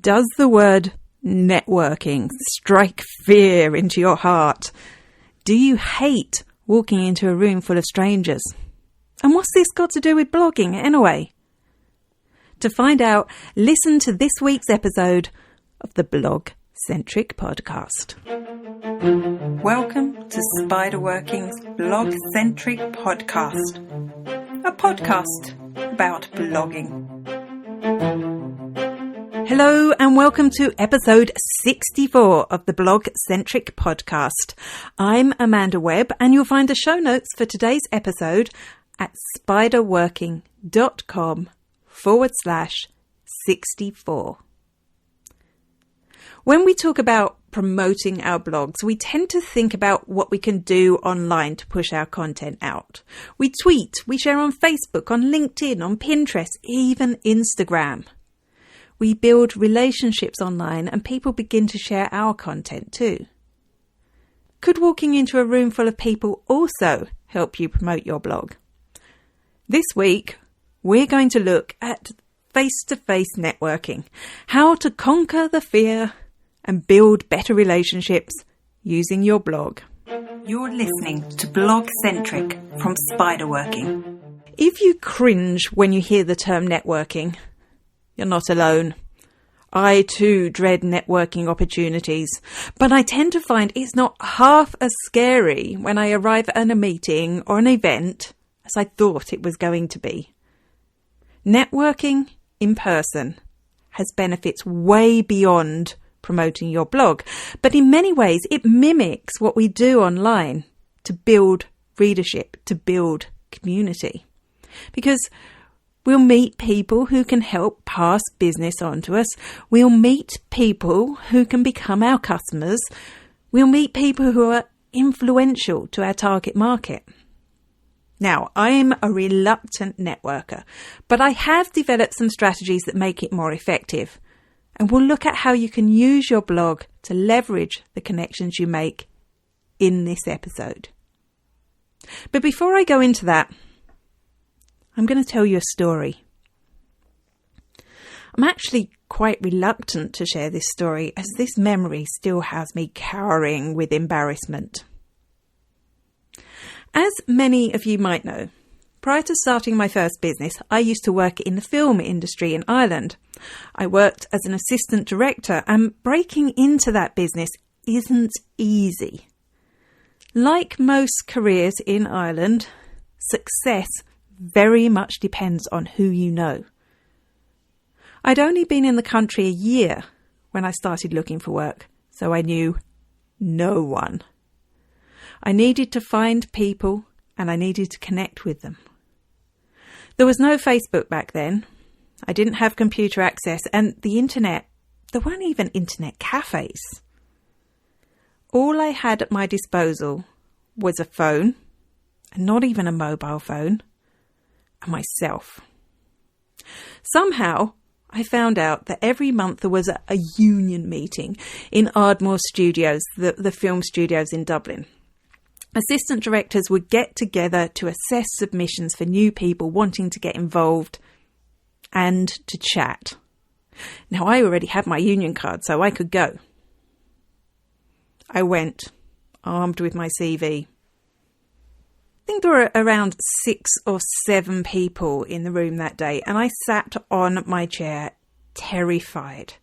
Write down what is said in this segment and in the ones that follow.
Does the word networking strike fear into your heart? Do you hate walking into a room full of strangers? And what's this got to do with blogging anyway? To find out, listen to this week's episode of the Blogcentric podcast. Welcome to Spiderworking's Blogcentric podcast, a podcast about blogging. Hello and welcome to episode 64 of the Blogcentric podcast. I'm Amanda Webb and you'll find the show notes for today's episode at spiderworking.com/64. When we talk about promoting our blogs, we tend to think about what we can do online to push our content out. We tweet, we share on Facebook, on LinkedIn, on Pinterest, even Instagram. We build relationships online and people begin to share our content too. Could walking into a room full of people also help you promote your blog? This week, we're going to look at face-to-face networking, how to conquer the fear and build better relationships using your blog. You're listening to Blogcentric from Spiderworking. If you cringe when you hear the term networking, you're not alone. I too dread networking opportunities, but I tend to find it's not half as scary when I arrive at a meeting or an event as I thought it was going to be. Networking in person has benefits way beyond promoting your blog, but in many ways it mimics what we do online to build readership, to build community. Because we'll meet people who can help pass business on to us. We'll meet people who can become our customers. We'll meet people who are influential to our target market. Now, I'm a reluctant networker, but I have developed some strategies that make it more effective. And we'll look at how you can use your blog to leverage the connections you make in this episode. But before I go into that, I'm going to tell you a story. I'm actually quite reluctant to share this story as this memory still has me cowering with embarrassment. As many of you might know, prior to starting my first business, I used to work in the film industry in Ireland. I worked as an assistant director, and breaking into that business isn't easy. Like most careers in Ireland, success very much depends on who you know. I'd only been in the country a year when I started looking for work, so I knew no one. I needed to find people and I needed to connect with them. There was no Facebook back then. I didn't have computer access, and the internet, there weren't even internet cafes. All I had at my disposal was a phone, and not even a mobile phone, and myself. Somehow, I found out that every month there was a union meeting in Ardmore Studios, the film studios in Dublin. Assistant directors would get together to assess submissions for new people wanting to get involved and to chat. Now, I already had my union card, so I could go. I went, armed with my CV. I think there were around 6 or 7 people in the room that day, and I sat on my chair, terrified,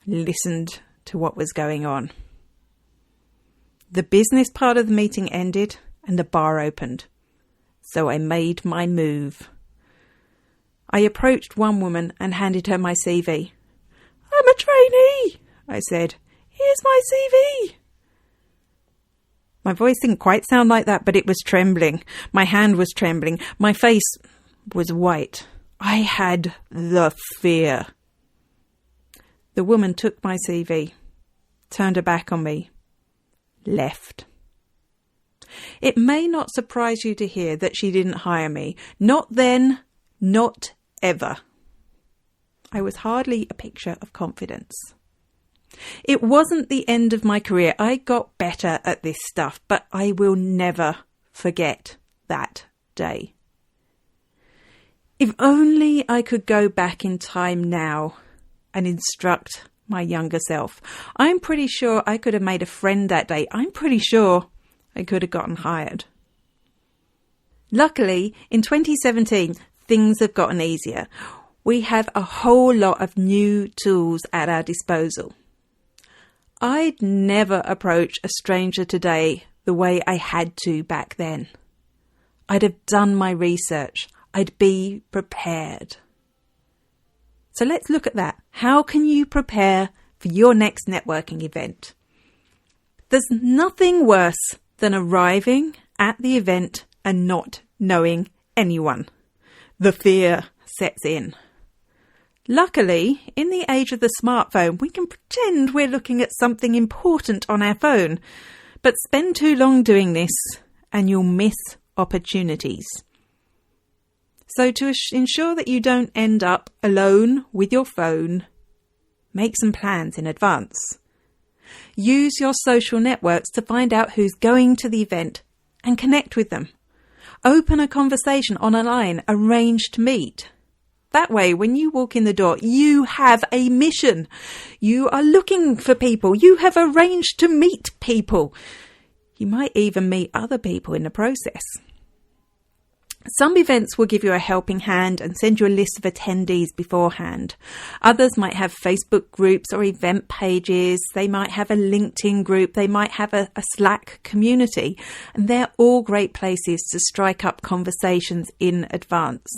and listened to what was going on. The business part of the meeting ended, and the bar opened, so I made my move. I approached one woman and handed her my CV. "I'm a trainee," I said. "Here's my CV." My voice didn't quite sound like that, but it was trembling. My hand was trembling. My face was white. I had the fear. The woman took my CV, turned her back on me, left. It may not surprise you to hear that she didn't hire me. Not then, not ever. I was hardly a picture of confidence. It wasn't the end of my career. I got better at this stuff, but I will never forget that day. If only I could go back in time now and instruct my younger self. I'm pretty sure I could have made a friend that day. I'm pretty sure I could have gotten hired. Luckily, in 2017, things have gotten easier. We have a whole lot of new tools at our disposal. I'd never approach a stranger today the way I had to back then. I'd have done my research. I'd be prepared. So let's look at that. How can you prepare for your next networking event? There's nothing worse than arriving at the event and not knowing anyone. The fear sets in. Luckily, in the age of the smartphone, we can pretend we're looking at something important on our phone, but spend too long doing this and you'll miss opportunities. So to ensure that you don't end up alone with your phone, make some plans in advance. Use your social networks to find out who's going to the event and connect with them. Open a conversation on a line, arrange to meet. That way, when you walk in the door, you have a mission. You are looking for people. You have arranged to meet people. You might even meet other people in the process. Some events will give you a helping hand and send you a list of attendees beforehand. Others might have Facebook groups or event pages. They might have a LinkedIn group. They might have a Slack community. And they're all great places to strike up conversations in advance.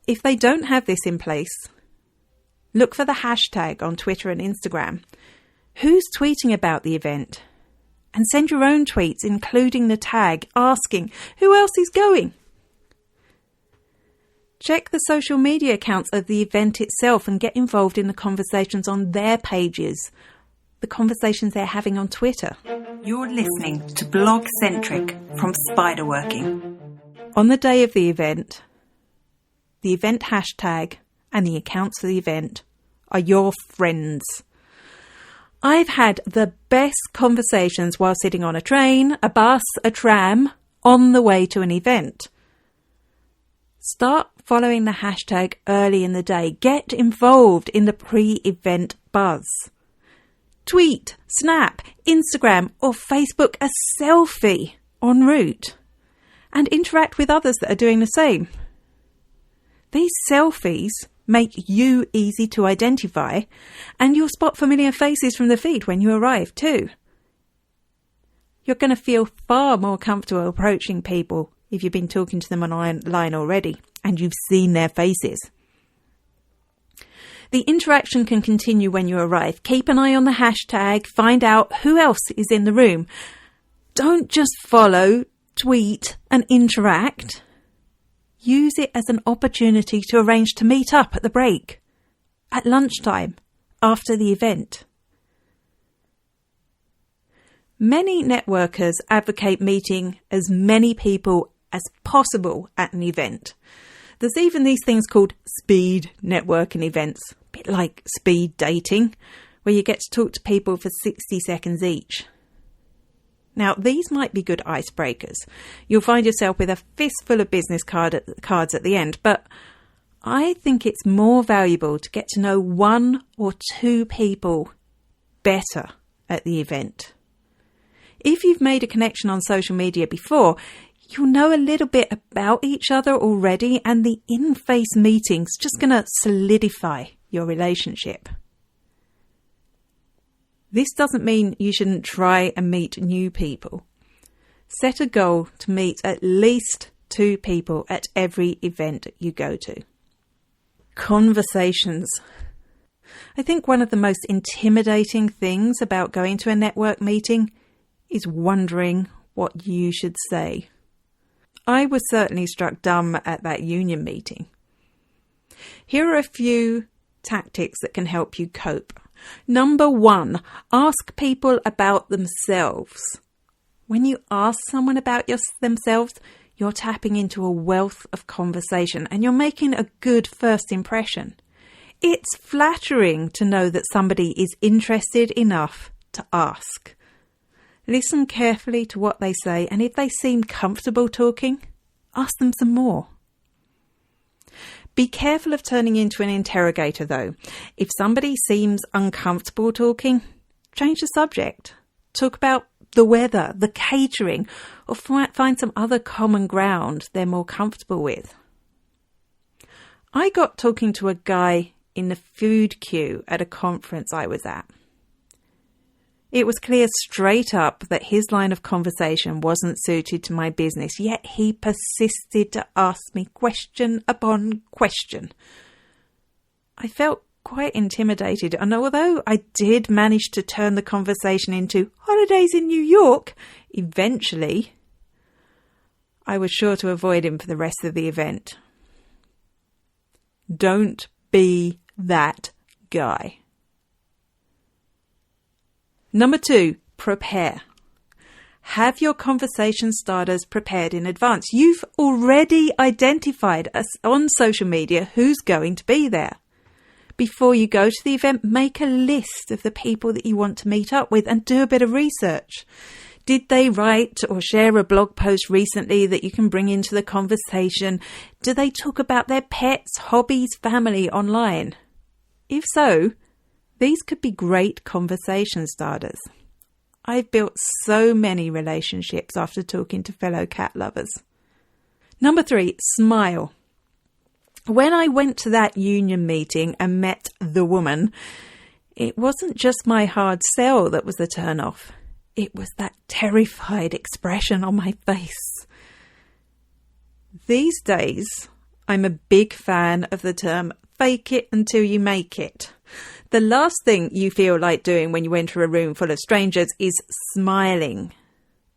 If they don't have this in place, look for the hashtag on Twitter and Instagram. Who's tweeting about the event? And send your own tweets, including the tag, asking who else is going. Check the social media accounts of the event itself and get involved in the conversations on their pages, the conversations they're having on Twitter. You're listening to Blogcentric from Spiderworking. On the day of the event hashtag and the accounts for the event are your friends. I've had the best conversations while sitting on a train, a bus, a tram, on the way to an event. Start following the hashtag early in the day. Get involved in the pre-event buzz. Tweet, snap, Instagram or Facebook a selfie en route and interact with others that are doing the same. These selfies make you easy to identify and you'll spot familiar faces from the feed when you arrive too. You're going to feel far more comfortable approaching people if you've been talking to them online already and you've seen their faces. The interaction can continue when you arrive. Keep an eye on the hashtag, find out who else is in the room. Don't just follow, tweet and interact. Use it as an opportunity to arrange to meet up at the break, at lunchtime, after the event. Many networkers advocate meeting as many people as possible at an event. There's even these things called speed networking events, a bit like speed dating, where you get to talk to people for 60 seconds each. Now, these might be good icebreakers. You'll find yourself with a fistful of business cards at the end, but I think it's more valuable to get to know one or two people better at the event. If you've made a connection on social media before, you'll know a little bit about each other already, and the in-face meeting's just going to solidify your relationship. This doesn't mean you shouldn't try and meet new people. Set a goal to meet at least 2 people at every event you go to. Conversations. I think one of the most intimidating things about going to a network meeting is wondering what you should say. I was certainly struck dumb at that union meeting. Here are a few tactics that can help you cope. Number 1, ask people about themselves. When you ask someone about themselves, you're tapping into a wealth of conversation and you're making a good first impression. It's flattering to know that somebody is interested enough to ask. Listen carefully to what they say, and if they seem comfortable talking, ask them some more. Be careful of turning into an interrogator though. If somebody seems uncomfortable talking, change the subject. Talk about the weather, the catering, or find some other common ground they're more comfortable with. I got talking to a guy in the food queue at a conference I was at. It was clear straight up that his line of conversation wasn't suited to my business, yet he persisted to ask me question upon question. I felt quite intimidated, and although I did manage to turn the conversation into holidays in New York, eventually, I was sure to avoid him for the rest of the event. Don't be that guy. Number 2, prepare. Have your conversation starters prepared in advance. You've already identified on social media who's going to be there. Before you go to the event, make a list of the people that you want to meet up with and do a bit of research. Did they write or share a blog post recently that you can bring into the conversation? Do they talk about their pets, hobbies, family online? If so, these could be great conversation starters. I've built so many relationships after talking to fellow cat lovers. Number 3, smile. When I went to that union meeting and met the woman, it wasn't just my hard sell that was the turn-off. It was that terrified expression on my face. These days, I'm a big fan of the term fake it until you make it. The last thing you feel like doing when you enter a room full of strangers is smiling.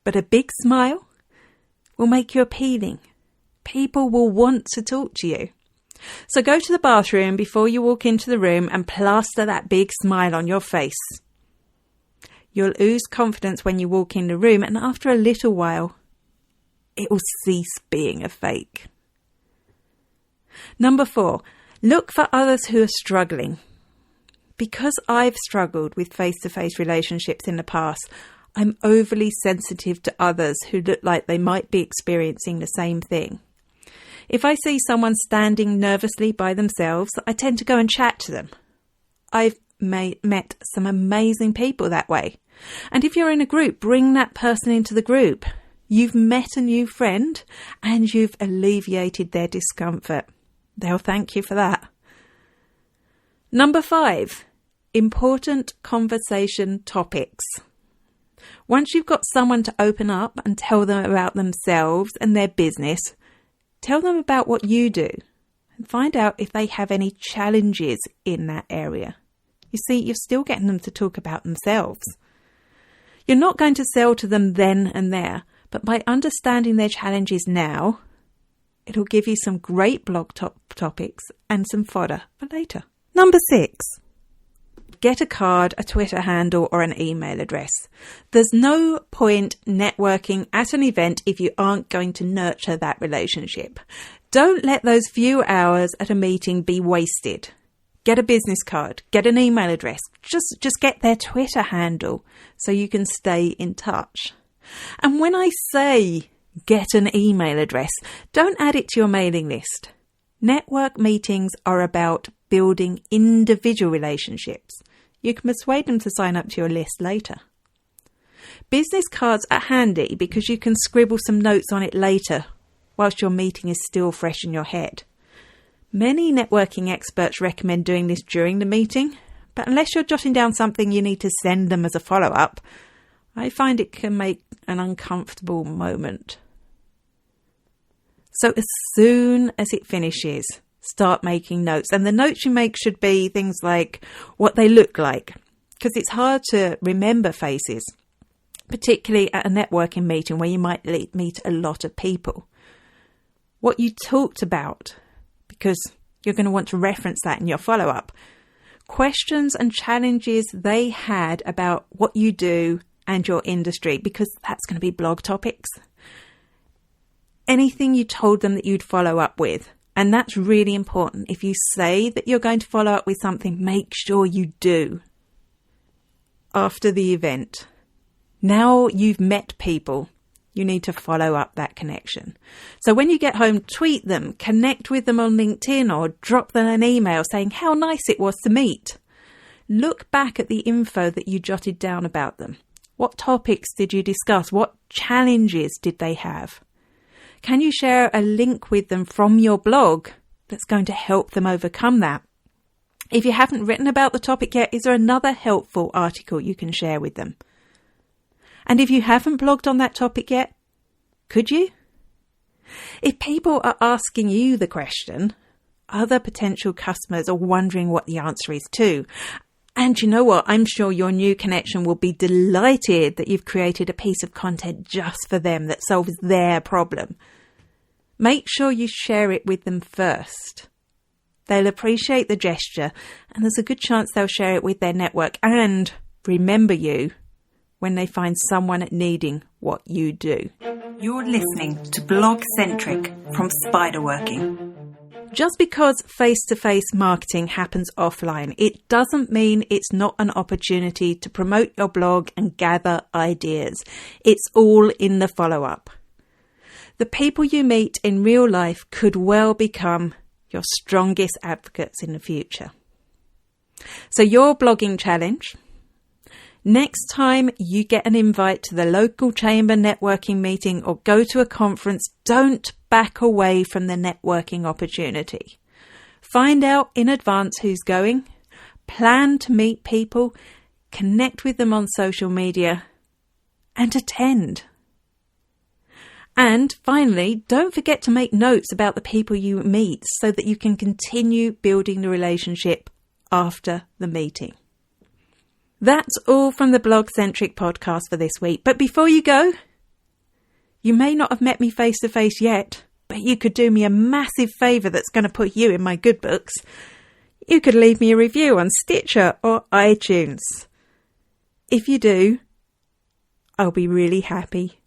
But a big smile will make you appealing. People will want to talk to you. So go to the bathroom before you walk into the room and plaster that big smile on your face. You'll ooze confidence when you walk in the room, and after a little while, it will cease being a fake. Number 4, look for others who are struggling. Because I've struggled with face-to-face relationships in the past, I'm overly sensitive to others who look like they might be experiencing the same thing. If I see someone standing nervously by themselves, I tend to go and chat to them. I've met some amazing people that way. And if you're in a group, bring that person into the group. You've met a new friend and you've alleviated their discomfort. They'll thank you for that. Number 5, important conversation topics. Once you've got someone to open up and tell them about themselves and their business, tell them about what you do and find out if they have any challenges in that area. You see, you're still getting them to talk about themselves. You're not going to sell to them then and there, but by understanding their challenges now, it'll give you some great blog topics and some fodder for later. Number 6, get a card, a Twitter handle, or an email address. There's no point networking at an event if you aren't going to nurture that relationship. Don't let those few hours at a meeting be wasted. Get a business card, get an email address, just get their Twitter handle so you can stay in touch. And when I say get an email address, don't add it to your mailing list. Network meetings are about building individual relationships. You can persuade them to sign up to your list later. Business cards are handy because you can scribble some notes on it later whilst your meeting is still fresh in your head. Many networking experts recommend doing this during the meeting, but unless you're jotting down something you need to send them as a follow-up, I find it can make an uncomfortable moment. So as soon as it finishes, start making notes. And the notes you make should be things like what they look like, because it's hard to remember faces, particularly at a networking meeting where you might meet a lot of people. What you talked about, because you're going to want to reference that in your follow-up. Questions and challenges they had about what you do and your industry, because that's going to be blog topics. Anything you told them that you'd follow up with. And that's really important. If you say that you're going to follow up with something, make sure you do. After the event, now you've met people, You need to follow up that connection. So when you get home, tweet them, connect with them on LinkedIn, or drop them an email saying how nice it was to meet. Look back at the info that you jotted down about them. What topics did you discuss? What challenges did they have? Can you share a link with them from your blog that's going to help them overcome that? If you haven't written about the topic yet, is there another helpful article you can share with them? And if you haven't blogged on that topic yet, could you? If people are asking you the question, other potential customers are wondering what the answer is too. And you know what? I'm sure your new connection will be delighted that you've created a piece of content just for them that solves their problem. Make sure you share it with them first. They'll appreciate the gesture, and there's a good chance they'll share it with their network and remember you when they find someone needing what you do. You're listening to Blogcentric from Spiderworking. Just because face-to-face marketing happens offline, it doesn't mean it's not an opportunity to promote your blog and gather ideas. It's all in the follow-up. The people you meet in real life could well become your strongest advocates in the future. So your blogging challenge: next time you get an invite to the local chamber networking meeting or go to a conference, don't back away from the networking opportunity. Find out in advance who's going, plan to meet people, connect with them on social media, and attend. And finally, don't forget to make notes about the people you meet so that you can continue building the relationship after the meeting. That's all from the Blogcentric podcast for this week. But before you go, you may not have met me face to face yet, but you could do me a massive favour that's going to put you in my good books. You could leave me a review on Stitcher or iTunes. If you do, I'll be really happy.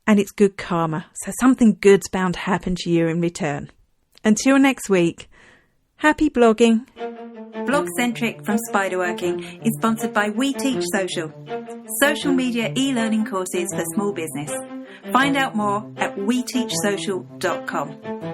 And it's good karma, so something good's bound to happen to you in return. Until next week, happy blogging. Blogcentric from Spiderworking is sponsored by We Teach Social, social media e-learning courses for small business. Find out more at weteachsocial.com.